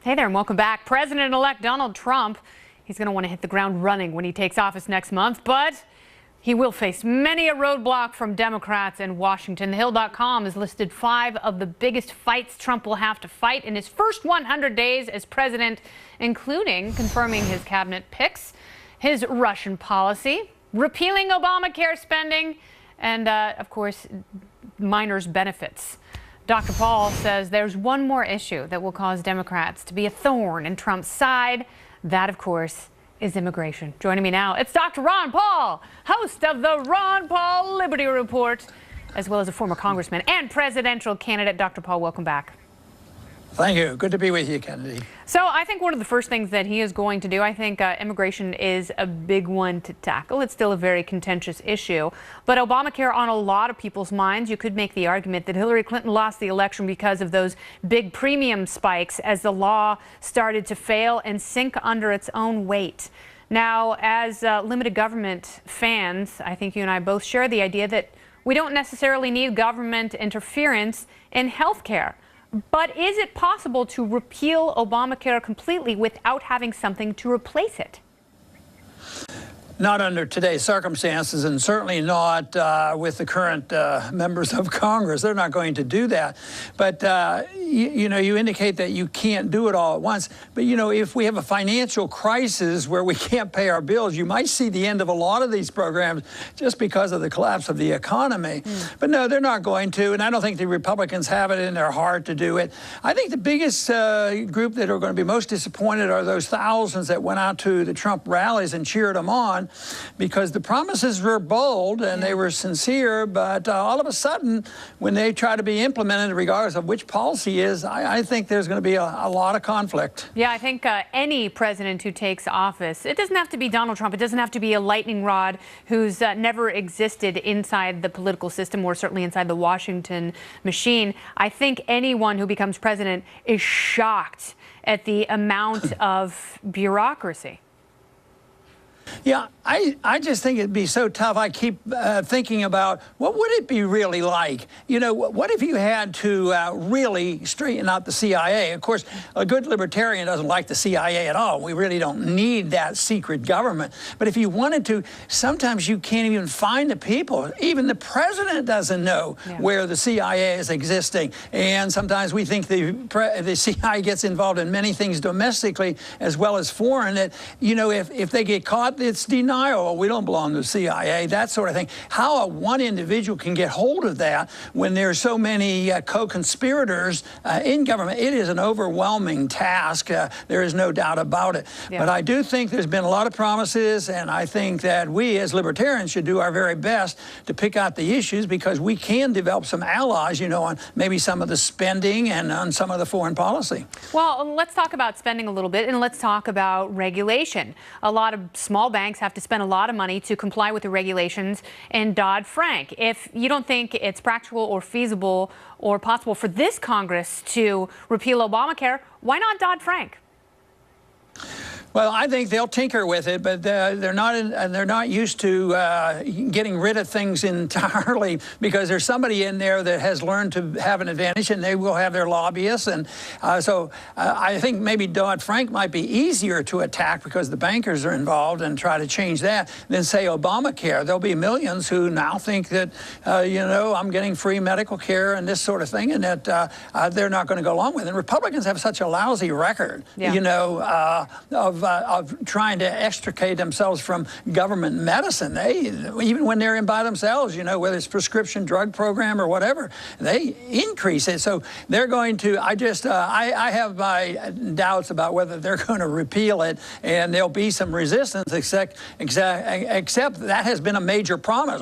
Hey there and welcome back. President-elect Donald Trump, he's going to want to hit the ground running when he takes office next month, but he will face many a roadblock from Democrats in Washington. TheHill.com has listed 5 of the biggest fights Trump will have to fight in his first 100 days as president, including confirming his cabinet picks, his Russian policy, repealing Obamacare spending, and, of course, minors' benefits. Dr. Paul says there's one more issue that will cause Democrats to be a thorn in Trump's side. That, of course, is immigration. Joining me now, it's Dr. Ron Paul, host of the Ron Paul Liberty Report, as well as a former congressman and presidential candidate. Dr. Paul, welcome back. Thank you. Good to be with you, Kennedy. So I think one of the first things that he is going to do, I think immigration is a big one to tackle. It's still a very contentious issue. But Obamacare on a lot of people's minds, you could make the argument that Hillary Clinton lost the election because of those big premium spikes as the law started to fail and sink under its own weight. Now, as limited government fans, I think you and I both share the idea that we don't necessarily need government interference in health care. But is it possible to repeal Obamacare completely without having something to replace it? Not under today's circumstances, and certainly not with the current members of Congress. They're not going to do that. But, you know, you indicate that you can't do it all at once. But, you know, if we have a financial crisis where we can't pay our bills, you might see the end of a lot of these programs just because of the collapse of the economy. But no, they're not going to, and I don't think the Republicans have it in their heart to do it. I think the biggest group that are going to be most disappointed are those thousands that went out to the Trump rallies and cheered him on, because the promises were bold and they were sincere, but all of a sudden, when they try to be implemented, regardless of which policy is, I think there's going to be a lot of conflict. Yeah, I think any president who takes office, it doesn't have to be Donald Trump, it doesn't have to be a lightning rod who's never existed inside the political system or certainly inside the Washington machine. I think anyone who becomes president is shocked at the amount of bureaucracy. Yeah, I just think it'd be so tough. I keep thinking about what would it be really like? You know, what if you had to really straighten out the CIA? Of course, a good libertarian doesn't like the CIA at all. We really don't need that secret government. But if you wanted to, sometimes you can't even find the people. Even the president doesn't know where the CIA is existing. And sometimes we think the CIA gets involved in many things domestically as well as foreign. That, you know, if they get caught, it's denial. We don't belong to the CIA, that sort of thing. How one individual can get hold of that when there's so many co-conspirators in government, it is an overwhelming task. There is no doubt about it. But I do think there's been a lot of promises, and I think that we as libertarians should do our very best to pick out the issues, because we can develop some allies, you know, on maybe some of the spending and on some of the foreign policy. Well, let's talk about spending a little bit, and let's talk about regulation. A lot of small banks have to spend a lot of money to comply with the regulations in Dodd-Frank. If you don't think it's practical or feasible or possible for this Congress to repeal Obamacare, why not Dodd-Frank? Well, I think they'll tinker with it, but they're not used to getting rid of things entirely, because there's somebody in there that has learned to have an advantage, and they will have their lobbyists. And so I think maybe Dodd-Frank might be easier to attack because the bankers are involved and try to change that than, say, Obamacare. There'll be millions who now think that, you know, I'm getting free medical care and this sort of thing, and that they're not going to go along with it. And Republicans have such a lousy record, you know, of trying to extricate themselves from government medicine. They, even when they're in by themselves, you know, whether it's prescription drug program or whatever, they increase it. So they're going to, I have my doubts about whether they're going to repeal it, and there'll be some resistance, except that has been a major promise.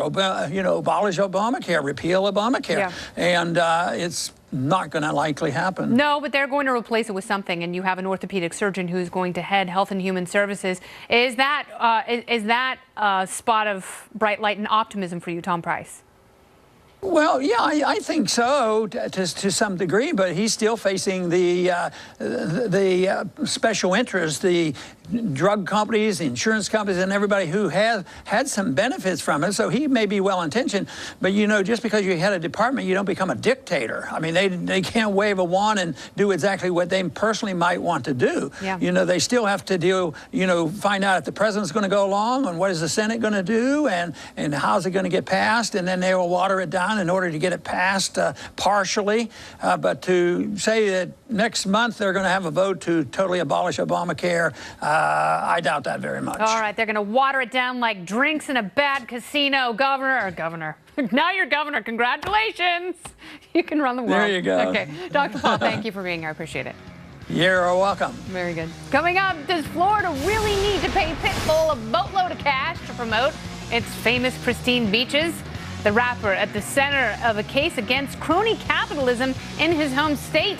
You know, abolish Obamacare, repeal Obamacare. And it's not going to likely happen. No, but they're going to replace it with something, and you have an orthopedic surgeon who's going to head Health and Human Services. Is that a spot of bright light and optimism for you, Tom Price? Well, yeah, I think so to some degree, but he's still facing the special interests, the drug companies, the insurance companies, and everybody who has had some benefits from it. So he may be well-intentioned, but you know, just because you head a department, you don't become a dictator. I mean, they can't wave a wand and do exactly what they personally might want to do. Yeah. You know, they still have to do, you know, find out if the president's going to go along and what is the Senate going to do and how's it going to get passed, and then they will water it down in order to get it passed partially. But to say that next month they're going to have a vote to totally abolish Obamacare, I doubt that very much. All right, they're going to water it down like drinks in a bad casino. Governor. Now you're governor. Congratulations. You can run the world. There you go. Okay. Dr. Paul, thank you for being here. I appreciate it. You're welcome. Very good. Coming up, does Florida really need to pay Pitbull a boatload of cash to promote its famous pristine beaches? The rapper at the center of a case against crony capitalism in his home state.